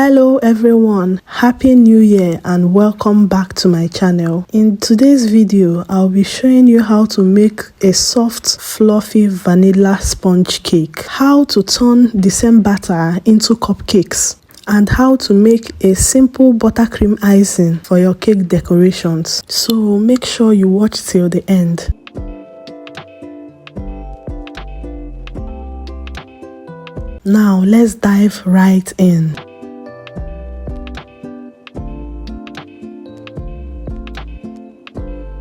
Hello everyone, happy new year and welcome back to my channel. In today's video, I'll be showing you how to make a soft, fluffy vanilla sponge cake, how to turn the same batter into cupcakes, and how to make a simple buttercream icing for your cake decorations. So make sure you watch till the end. Now let's dive right in.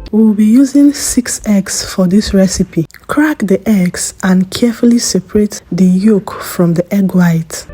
We'll be using 6 eggs for this recipe. Crack the eggs and carefully separate the yolk from the egg white.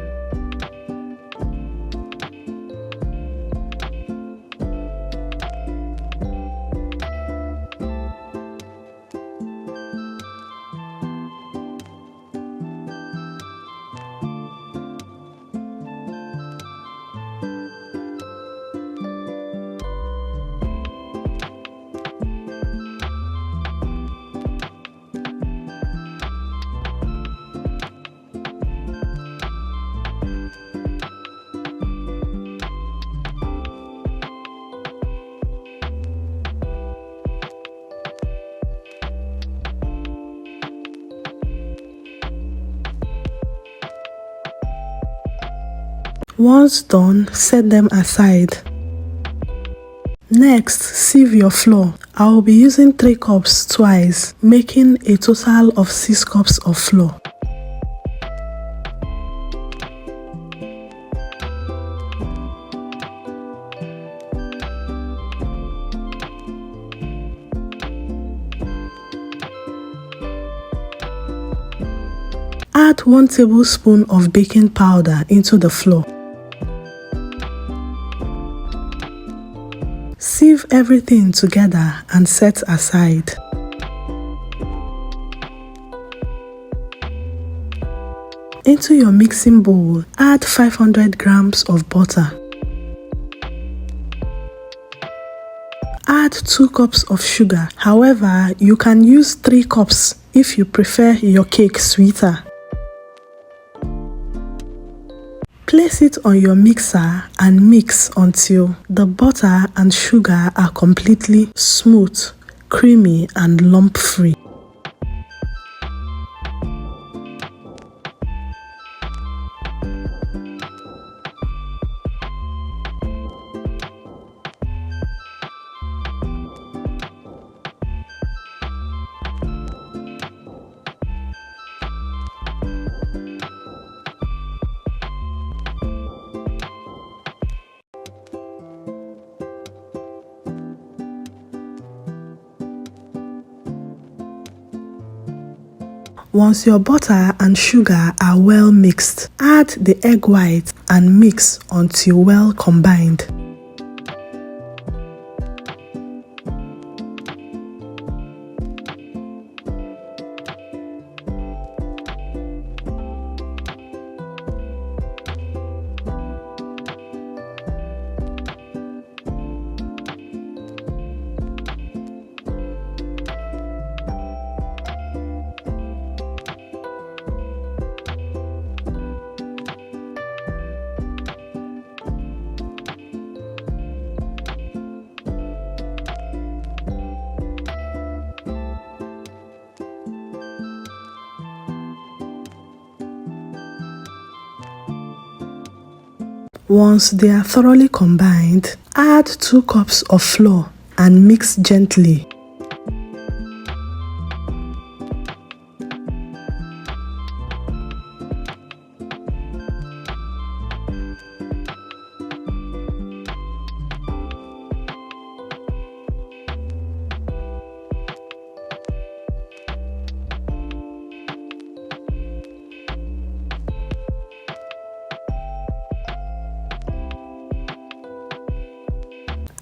Once done, set them aside. Next, sieve your flour. I will be using 3 cups twice, making a total of 6 cups of flour. Add 1 tablespoon of baking powder into the flour. Sieve everything together and set aside. Into your mixing bowl, add 500 grams of butter. Add 2 cups of sugar. However, you can use 3 cups if you prefer your cake sweeter. Place it on your mixer and mix until the butter and sugar are completely smooth, creamy, and lump-free. Once your butter and sugar are well mixed, add the egg white and mix until well combined. Once they are thoroughly combined, add 2 cups of flour and mix gently.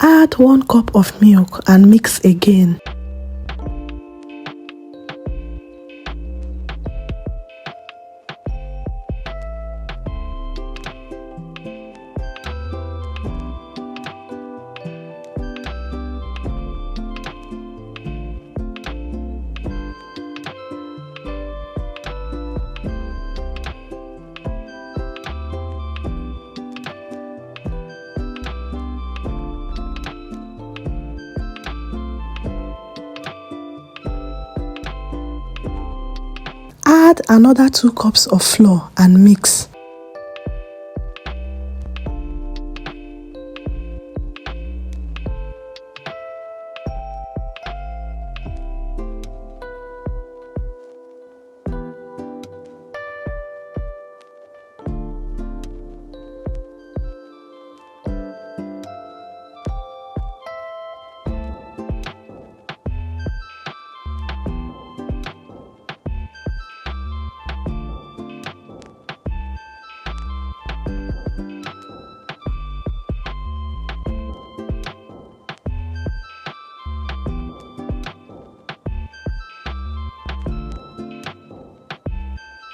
Add 1 cup of milk and mix again. Add another 2 cups of flour and mix.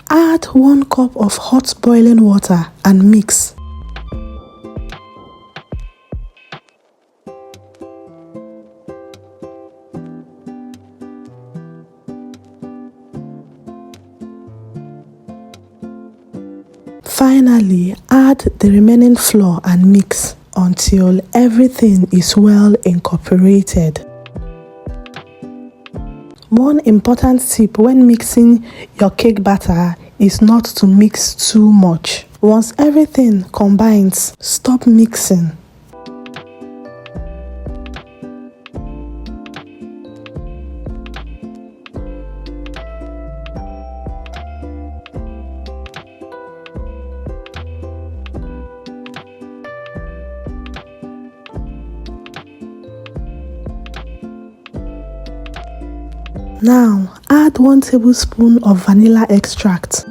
Add 1 cup of hot boiling water and mix. Finally, add the remaining flour and mix until everything is well incorporated. One important tip when mixing your cake batter is not to mix too much. Once everything combines, stop mixing. Now, add 1 tablespoon of vanilla extract.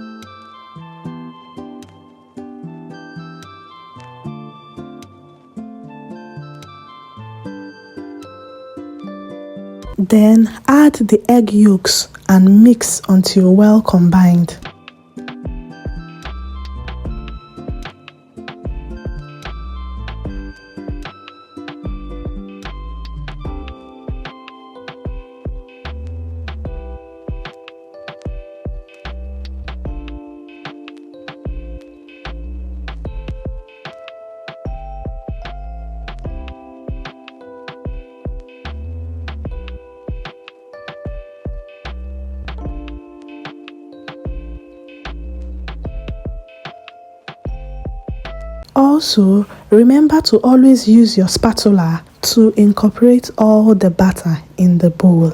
Then add the egg yolks and mix until well combined. Also, remember to always use your spatula to incorporate all the batter in the bowl.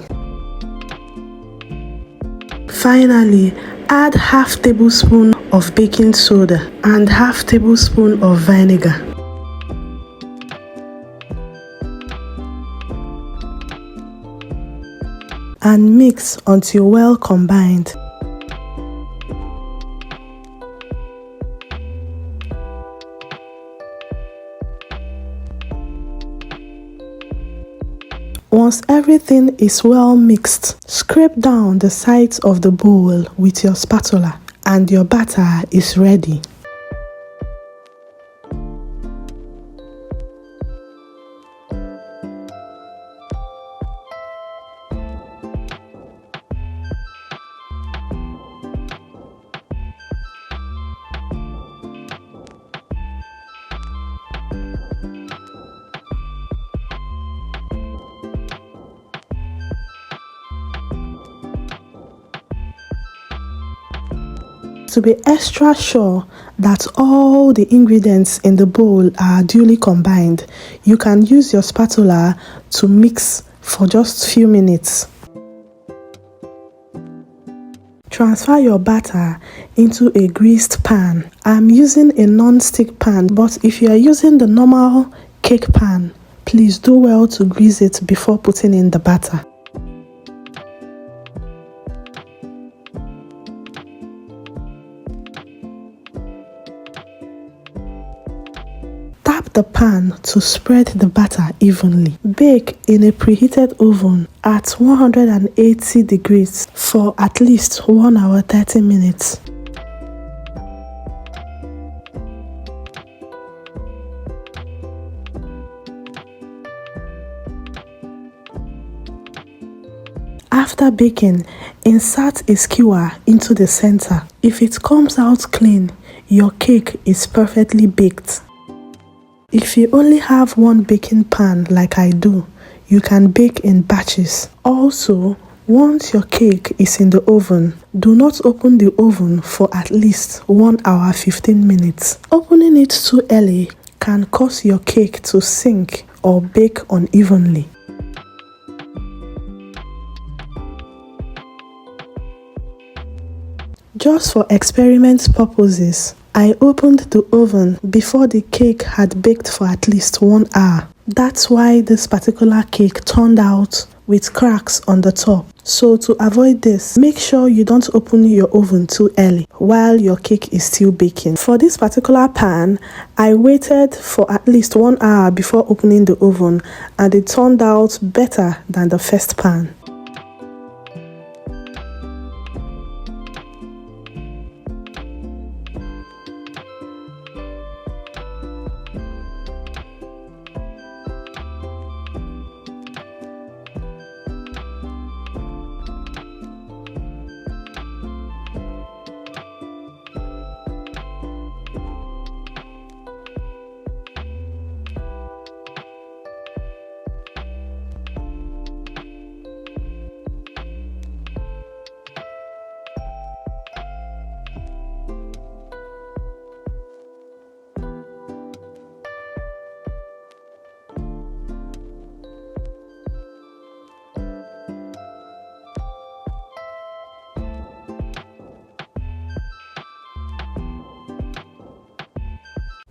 Finally, add half tablespoon of baking soda and half tablespoon of vinegar. And mix until well combined. Once everything is well mixed, scrape down the sides of the bowl with your spatula and your batter is ready. To be extra sure that all the ingredients in the bowl are duly combined, you can use your spatula to mix for just a few minutes. Transfer your batter into a greased pan. I'm using a non-stick pan, but if you are using the normal cake pan, please do well to grease it before putting in the batter. Tap the pan to spread the batter evenly. Bake in a preheated oven at 180 degrees for at least 1 hour 30 minutes. After baking, insert a skewer into the center. If it comes out clean, your cake is perfectly baked. If you only have one baking pan like I do, you can bake in batches. Also, Once your cake is in the oven, do not open the oven for at least 1 hour 15 minutes. Opening it too early can cause your cake to sink or bake unevenly. Just for experiment purposes, I opened the oven before the cake had baked for at least 1 hour. That's why this particular cake turned out with cracks on the top. So to avoid this, make sure you don't open your oven too early while your cake is still baking. For this particular pan, I waited for at least 1 hour before opening the oven, and it turned out better than the first pan.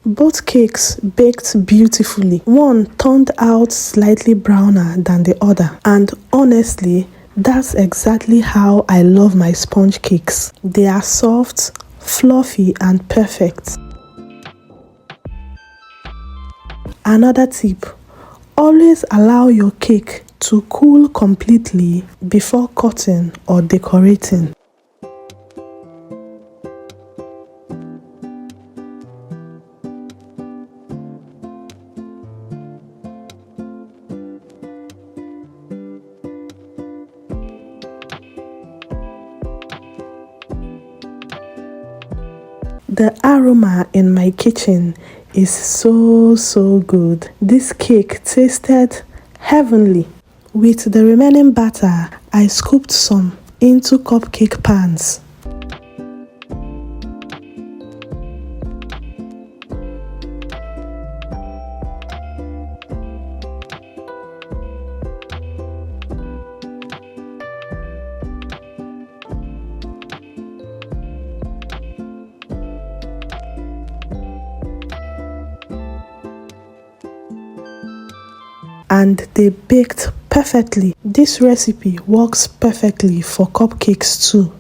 Both cakes baked beautifully. One turned out slightly browner than the other, and honestly, that's exactly how I love my sponge cakes. They are soft, fluffy, and perfect. Another tip: always allow your cake to cool completely before cutting or decorating. The aroma in my kitchen is so good. This cake tasted heavenly. With the remaining batter, I scooped some into cupcake pans. And they baked perfectly. This recipe works perfectly for cupcakes too.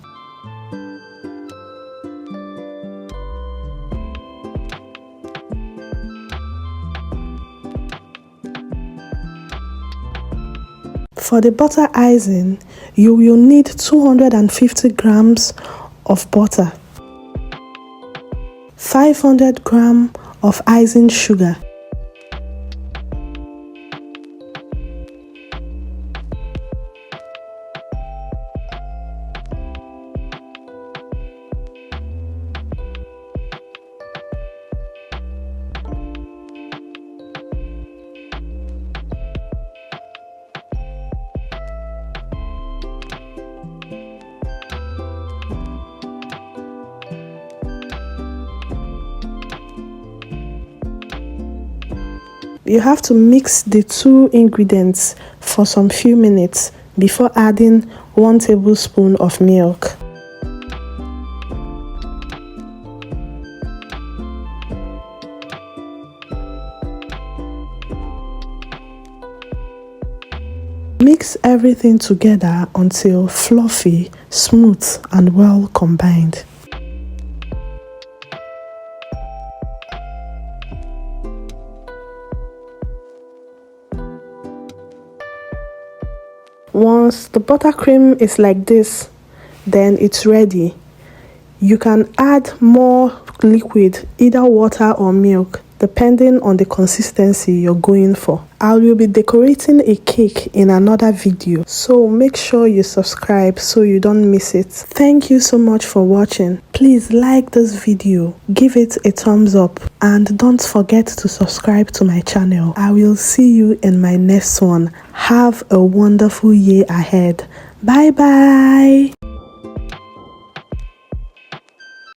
For the butter icing, you will need 250 grams of butter, 500 grams of icing sugar, You have to mix the two ingredients for some few minutes before adding 1 tablespoon of milk. Mix everything together until fluffy, smooth, and well combined. Once the buttercream is like this, then it's ready. You can add more liquid, either water or milk, depending on the consistency you're going for. I will be decorating a cake in another video, so make sure you subscribe so you don't miss it. Thank you so much for watching. Please like this video, give it a thumbs up, and don't forget to subscribe to my channel. I will see you in my next one. Have a wonderful year ahead. Bye bye.